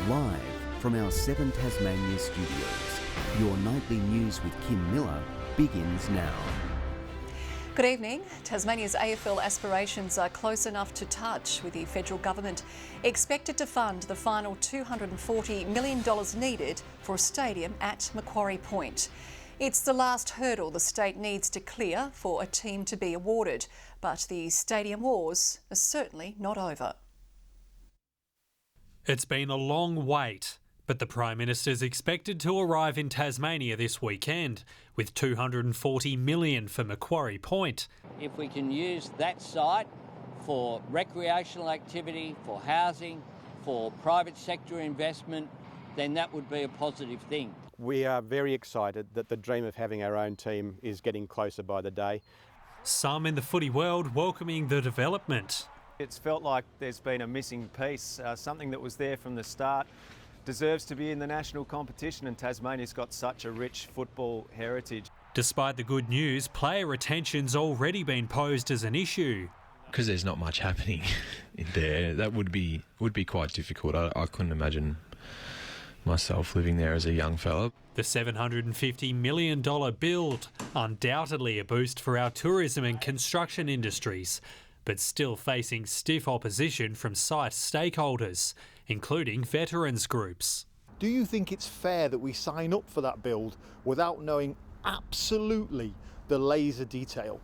Live from our 7 Tasmania studios, your nightly news with Kim Miller begins now. Good evening. Tasmania's AFL aspirations are close enough to touch, with the federal government expected to fund the final $240 million needed for a stadium at Macquarie Point. It's the last hurdle the state needs to clear for a team to be awarded, but the stadium wars are certainly not over. It's been a long wait, but the Prime Minister's expected to arrive in Tasmania this weekend with $240 million for Macquarie Point. If we can use that site for recreational activity, for housing, for private sector investment, then that would be a positive thing. We are very excited that the dream of having our own team is getting closer by the day. Some in the footy world welcoming the development. It's felt like there's been a missing piece, something that was there from the start. Deserves to be in the national competition, and Tasmania's got such a rich football heritage. Despite the good news, player retention's already been posed as an issue. Because there's not much happening in there, that would be quite difficult. I couldn't imagine myself living there as a young fella. The $750 million build, undoubtedly a boost for our tourism and construction industries, but still facing stiff opposition from site stakeholders, including veterans groups. Do you think it's fair that we sign up for that build without knowing absolutely the laser detail?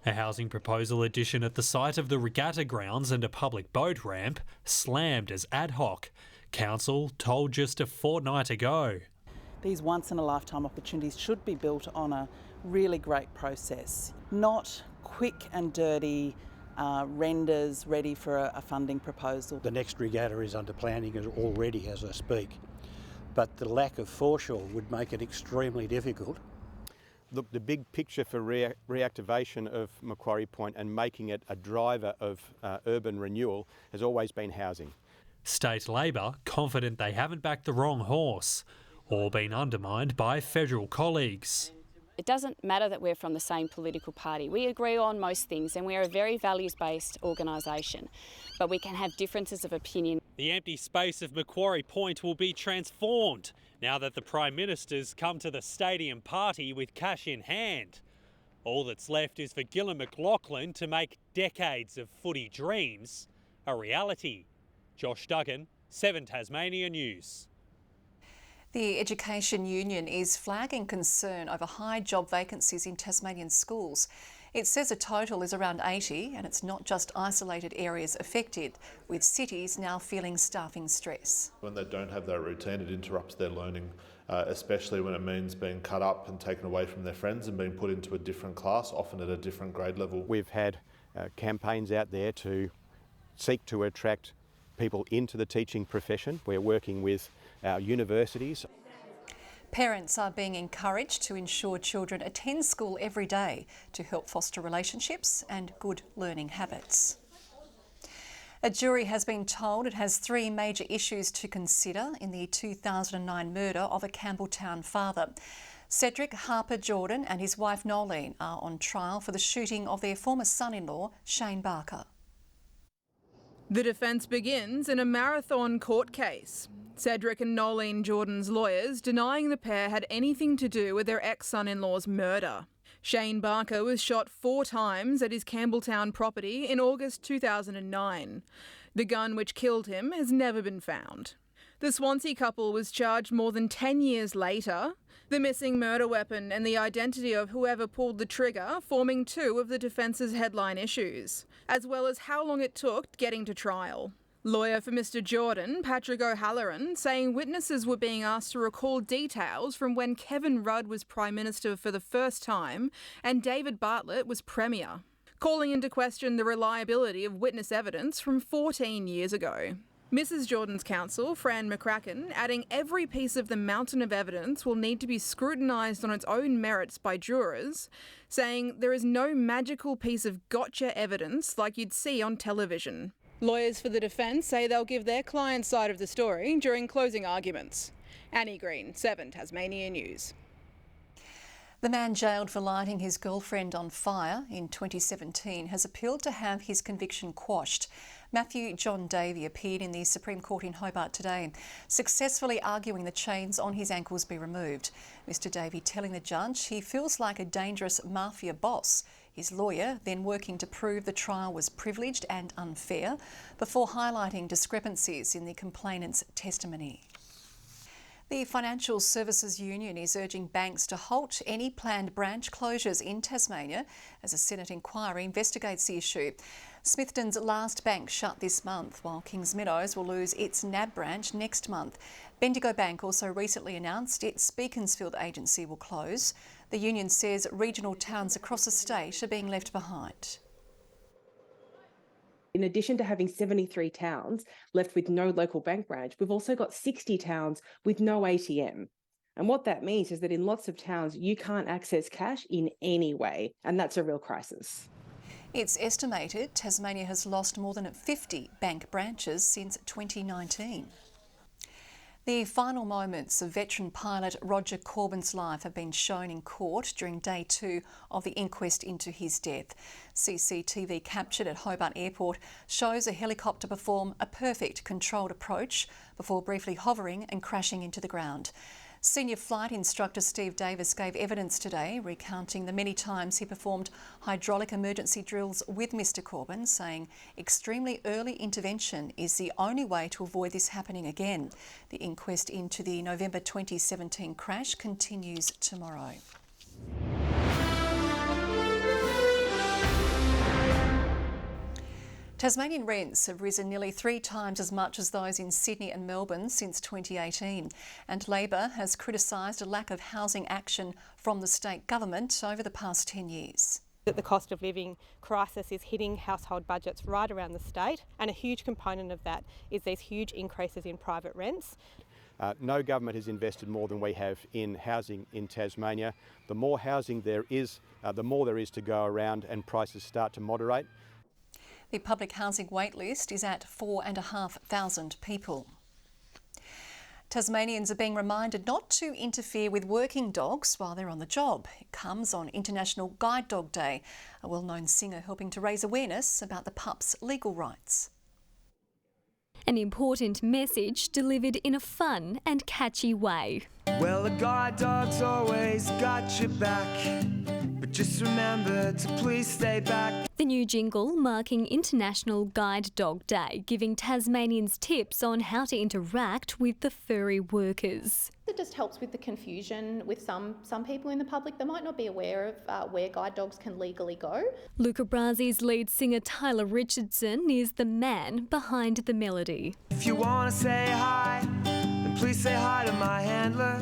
A housing proposal addition at the site of the regatta grounds and a public boat ramp slammed as ad hoc. Council told just a fortnight ago. These once-in-a-lifetime opportunities should be built on a really great process, not quick and dirty renders ready for a funding proposal. The next regatta is under planning already as I speak, but the lack of foreshore would make it extremely difficult. Look, the big picture for reactivation of Macquarie Point and making it a driver of urban renewal has always been housing. State Labor confident they haven't backed the wrong horse or been undermined by federal colleagues. It doesn't matter that we're from the same political party. We agree on most things and we're a very values-based organisation, but we can have differences of opinion. The empty space of Macquarie Point will be transformed now that the Prime Minister's come to the stadium party with cash in hand. All that's left is for Gillon McLachlan to make decades of footy dreams a reality. Josh Duggan, 7 Tasmania News. The Education Union is flagging concern over high job vacancies in Tasmanian schools. It says a total is around 80, and it's not just isolated areas affected, with cities now feeling staffing stress. When they don't have that routine, it interrupts their learning, especially when it means being cut up and taken away from their friends and being put into a different class, often at a different grade level. We've had campaigns out there to seek to attract people into the teaching profession. We're working with our universities. Parents are being encouraged to ensure children attend school every day to help foster relationships and good learning habits. A jury has been told it has 3 major issues to consider in the 2009 murder of a Campbelltown father. Cedric Harper Jordan and his wife Nolene are on trial for the shooting of their former son-in-law, Shane Barker. The defence begins in a marathon court case. Cedric and Nolene Jordan's lawyers denying the pair had anything to do with their ex-son-in-law's murder. Shane Barker was shot 4 times at his Campbelltown property in August 2009. The gun which killed him has never been found. The Swansea couple was charged more than 10 years later. The missing murder weapon and the identity of whoever pulled the trigger forming 2 of the defence's headline issues, as well as how long it took getting to trial. Lawyer for Mr Jordan, Patrick O'Halloran, saying witnesses were being asked to recall details from when Kevin Rudd was Prime Minister for the first time and David Bartlett was Premier, calling into question the reliability of witness evidence from 14 years ago. Mrs Jordan's counsel, Fran McCracken, adding every piece of the mountain of evidence will need to be scrutinised on its own merits by jurors, saying there is no magical piece of gotcha evidence like you'd see on television. Lawyers for the defence say they'll give their client's side of the story during closing arguments. Annie Green, 7 Tasmania News. The man jailed for lighting his girlfriend on fire in 2017 has appealed to have his conviction quashed. Matthew John Davey appeared in the Supreme Court in Hobart today, successfully arguing the chains on his ankles be removed. Mr Davey telling the judge he feels like a dangerous mafia boss. His lawyer then working to prove the trial was privileged and unfair before highlighting discrepancies in the complainant's testimony. The Financial Services Union is urging banks to halt any planned branch closures in Tasmania as a Senate inquiry investigates the issue. Smithton's last bank shut this month, while Kings Meadows will lose its NAB branch next month. Bendigo Bank also recently announced its Beaconsfield agency will close. The union says regional towns across the state are being left behind. In addition to having 73 towns left with no local bank branch, we've also got 60 towns with no ATM. And what that means is that in lots of towns, you can't access cash in any way, and that's a real crisis. It's estimated Tasmania has lost more than 50 bank branches since 2019. The final moments of veteran pilot Roger Corbyn's life have been shown in court during day 2 of the inquest into his death. CCTV captured at Hobart Airport shows a helicopter perform a perfect controlled approach before briefly hovering and crashing into the ground. Senior flight instructor Steve Davis gave evidence today, recounting the many times he performed hydraulic emergency drills with Mr Corbyn, saying extremely early intervention is the only way to avoid this happening again. The inquest into the November 2017 crash continues tomorrow. Tasmanian rents have risen nearly 3 times as much as those in Sydney and Melbourne since 2018, and Labor has criticised a lack of housing action from the state government over the past 10 years. The cost of living crisis is hitting household budgets right around the state, and a huge component of that is these huge increases in private rents. No government has invested more than we have in housing in Tasmania. The more housing there is, the more there is to go around and prices start to moderate. The public housing wait list is at 4,500 people. Tasmanians are being reminded not to interfere with working dogs while they're on the job. It comes on International Guide Dog Day, a well-known singer helping to raise awareness about the pup's legal rights. An important message delivered in a fun and catchy way. Well, a guide dog's always got your back, but just remember to please stay back. The new jingle marking International Guide Dog Day, giving Tasmanians tips on how to interact with the furry workers. It just helps with the confusion with some people in the public that might not be aware of where guide dogs can legally go. Luca Brasi's lead singer Tyler Richardson is the man behind the melody. If you want to say hi, then please say hi to my handler.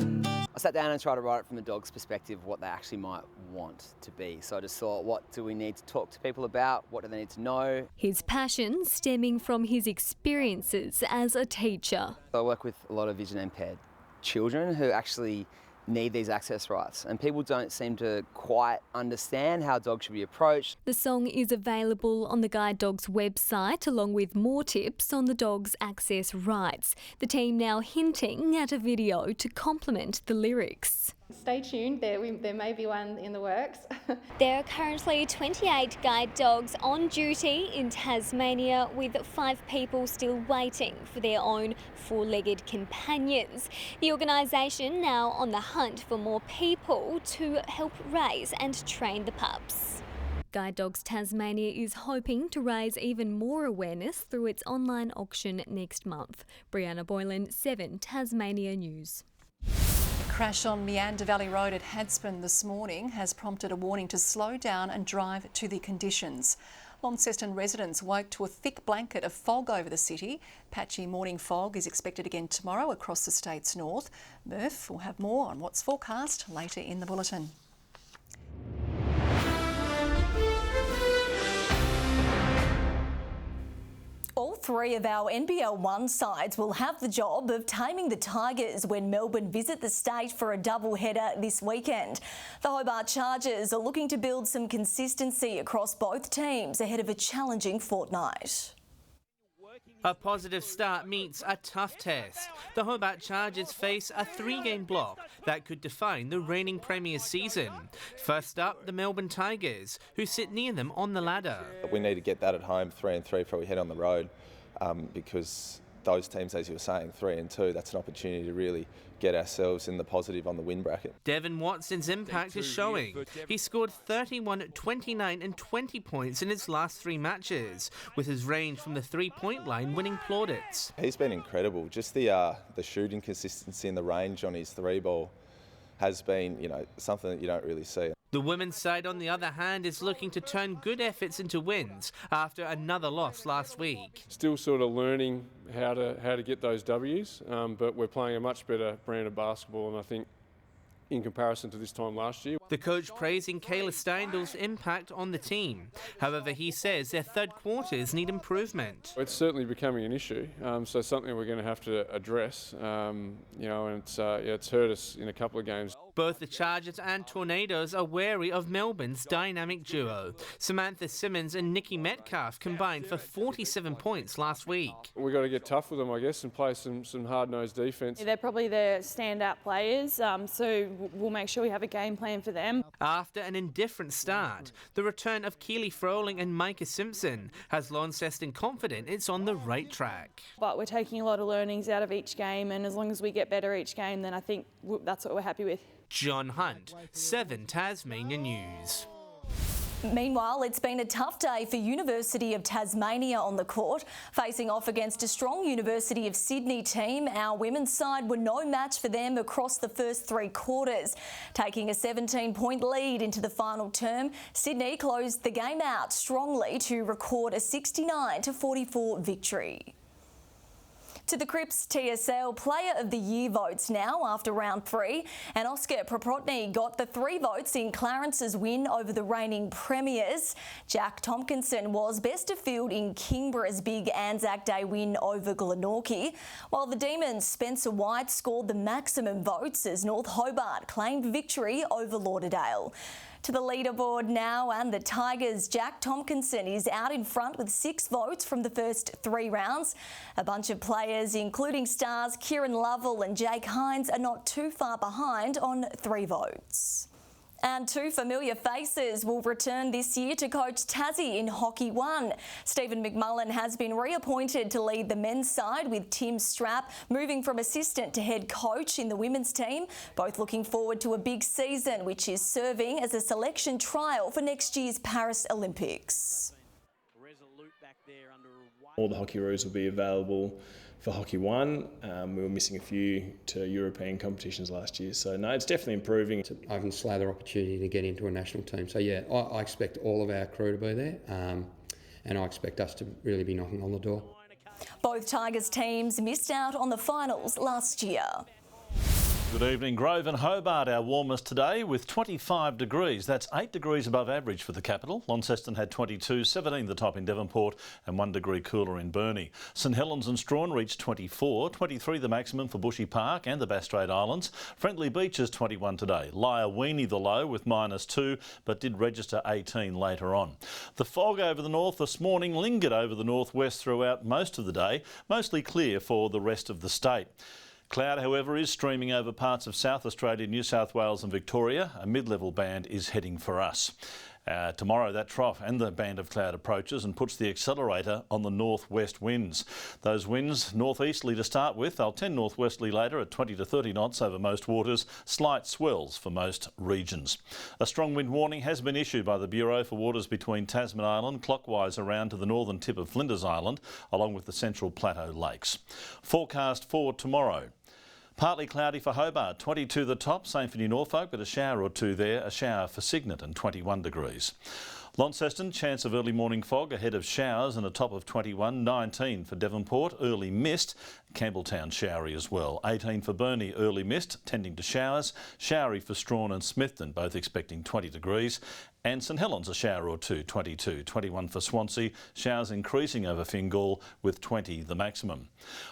I sat down and tried to write it from the dog's perspective, what they actually might want to be. So I just thought, what do we need to talk to people about? What do they need to know? His passion stemming from his experiences as a teacher. I work with a lot of vision impaired children who actually need these access rights, and people don't seem to quite understand how dogs should be approached. The song is available on the Guide Dogs website along with more tips on the dog's access rights. The team now hinting at a video to complement the lyrics. Stay tuned, there may be one in the works. There are currently 28 guide dogs on duty in Tasmania, with 5 people still waiting for their own 4-legged companions. The organisation now on the hunt for more people to help raise and train the pups. Guide Dogs Tasmania is hoping to raise even more awareness through its online auction next month. Brianna Boylan, 7 Tasmania News. Crash on Meander Valley Road at Hadspen this morning has prompted a warning to slow down and drive to the conditions. Launceston residents woke to a thick blanket of fog over the city. Patchy morning fog is expected again tomorrow across the state's north. Murph will have more on what's forecast later in the bulletin. All 3 of our NBL 1 sides will have the job of taming the Tigers when Melbourne visit the state for a double-header this weekend. The Hobart Chargers are looking to build some consistency across both teams ahead of a challenging fortnight. A positive start meets a tough test. The Hobart Chargers face a 3-game block that could define the reigning Premier season. First up, the Melbourne Tigers, who sit near them on the ladder. We need to get that at home, 3-3, before we head on the road, because those teams, as you were saying, 3-2, that's an opportunity to really get ourselves in the positive on the win bracket. Devon Watson's impact is showing. He scored 31, 29 and 20 points in his last 3 matches, with his range from the 3-point line winning plaudits. He's been incredible. Just the shooting consistency and the range on his 3-ball has been, something that you don't really see. The women's side, on the other hand, is looking to turn good efforts into wins after another loss last week. Still sort of learning how to get those W's, but we're playing a much better brand of basketball, and I think in comparison to this time last year. The coach praising Kayla Steindl's impact on the team. However, he says their third quarters need improvement. It's certainly becoming an issue, so something we're going to have to address. And it's hurt us in a couple of games. Both the Chargers and Tornadoes are wary of Melbourne's dynamic duo. Samantha Simmons and Nikki Metcalf combined for 47 points last week. We've got to get tough with them, I guess, and play some hard-nosed defence. They're probably the standout players, so we'll make sure we have a game plan for them. After an indifferent start, the return of Keely Froling and Micah Simpson has Launceston confident it's on the right track. But we're taking a lot of learnings out of each game, and as long as we get better each game, then I think that's what we're happy with. John Hunt, 7 Tasmania News. Meanwhile, it's been a tough day for University of Tasmania on the court. Facing off against a strong University of Sydney team, our women's side were no match for them across the first 3 quarters. Taking a 17-point lead into the final term, Sydney closed the game out strongly to record a 69-44 victory. To the Cripps TSL Player of the Year votes now after round 3, and Oscar Propotny got the 3 votes in Clarence's win over the reigning premiers. Jack Tompkinson was best of field in Kingborough's big Anzac Day win over Glenorchy, while the Demons' Spencer White scored the maximum votes as North Hobart claimed victory over Lauderdale. To the leaderboard now, and the Tigers' Jack Tompkinson is out in front with 6 votes from the first 3 rounds. A bunch of players, including stars Kieran Lovell and Jake Hines, are not too far behind on 3 votes. And 2 familiar faces will return this year to coach Tassie in Hockey 1. Stephen McMullen has been reappointed to lead the men's side, with Tim Strapp moving from assistant to head coach in the women's team. Both looking forward to a big season, which is serving as a selection trial for next year's Paris Olympics. All the Hockeyroos will be available for Hockey 1. We were missing a few to European competitions last year, so no, it's definitely improving. Ivan Slather opportunity to get into a national team. So yeah, I expect all of our crew to be there, and I expect us to really be knocking on the door. Both Tigers teams missed out on the finals last year. Good evening. Grove and Hobart, our warmest today with 25 degrees. That's 8 degrees above average for the capital. Launceston had 22, 17 the top in Devonport, and 1 degree cooler in Burnie. St Helens and Strawn reached 24, 23 the maximum for Bushy Park and the Bass Strait Islands. Friendly Beaches 21 today. Lyre-Weenie the low with -2, but did register 18 later on. The fog over the north this morning lingered over the northwest throughout most of the day, mostly clear for the rest of the state. Cloud, however, is streaming over parts of South Australia, New South Wales and Victoria. A mid-level band is heading for us. Tomorrow that trough and the band of cloud approaches and puts the accelerator on the northwest winds. Those winds northeasterly to start with, they'll tend northwesterly later at 20 to 30 knots over most waters, slight swells for most regions. A strong wind warning has been issued by the Bureau for waters between Tasman Island, clockwise around to the northern tip of Flinders Island, along with the Central Plateau Lakes. Forecast for tomorrow. Partly cloudy for Hobart, 22 the top, same for New Norfolk, but a shower or 2 there, a shower for Cygnet and 21 degrees. Launceston, chance of early morning fog ahead of showers and a top of 21, 19 for Devonport, early mist. Campbelltown showery as well. 18 for Burnie, early mist, tending to showers. Showery for Strawn and Smithton, both expecting 20 degrees. And St Helens a shower or 2, 22, 21 for Swansea. Showers increasing over Fingal with 20 the maximum.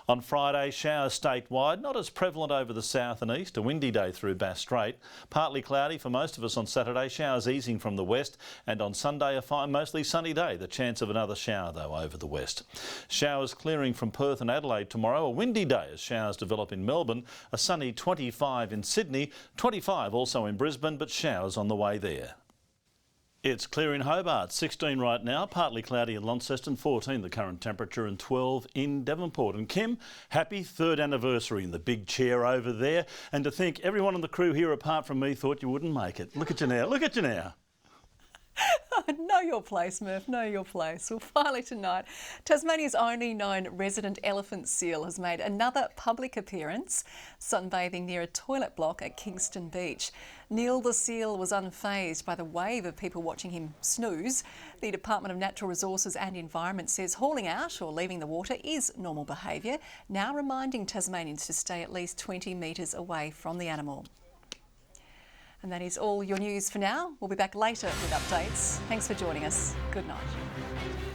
On Friday, showers statewide, not as prevalent over the south and east. A windy day through Bass Strait. Partly cloudy for most of us on Saturday. Showers easing from the west, and on Sunday Sunday, a fine, mostly sunny day. The chance of another shower, though, over the west. Showers clearing from Perth and Adelaide tomorrow. A windy day as showers develop in Melbourne. A sunny 25 in Sydney, 25 also in Brisbane, but showers on the way there. It's clear in Hobart, 16 right now, partly cloudy in Launceston, 14 the current temperature and 12 in Devonport. And Kim, happy 3rd anniversary in the big chair over there. And to think everyone on the crew here apart from me thought you wouldn't make it. Look at you now, look at you now. Know your place, Murph, know your place. Well, finally tonight, Tasmania's only known resident elephant seal has made another public appearance, sunbathing near a toilet block at Kingston Beach. Neil the seal was unfazed by the wave of people watching him snooze. The Department of Natural Resources and Environment says hauling out or leaving the water is normal behaviour, now reminding Tasmanians to stay at least 20 metres away from the animal. And that is all your news for now. We'll be back later with updates. Thanks for joining us. Good night.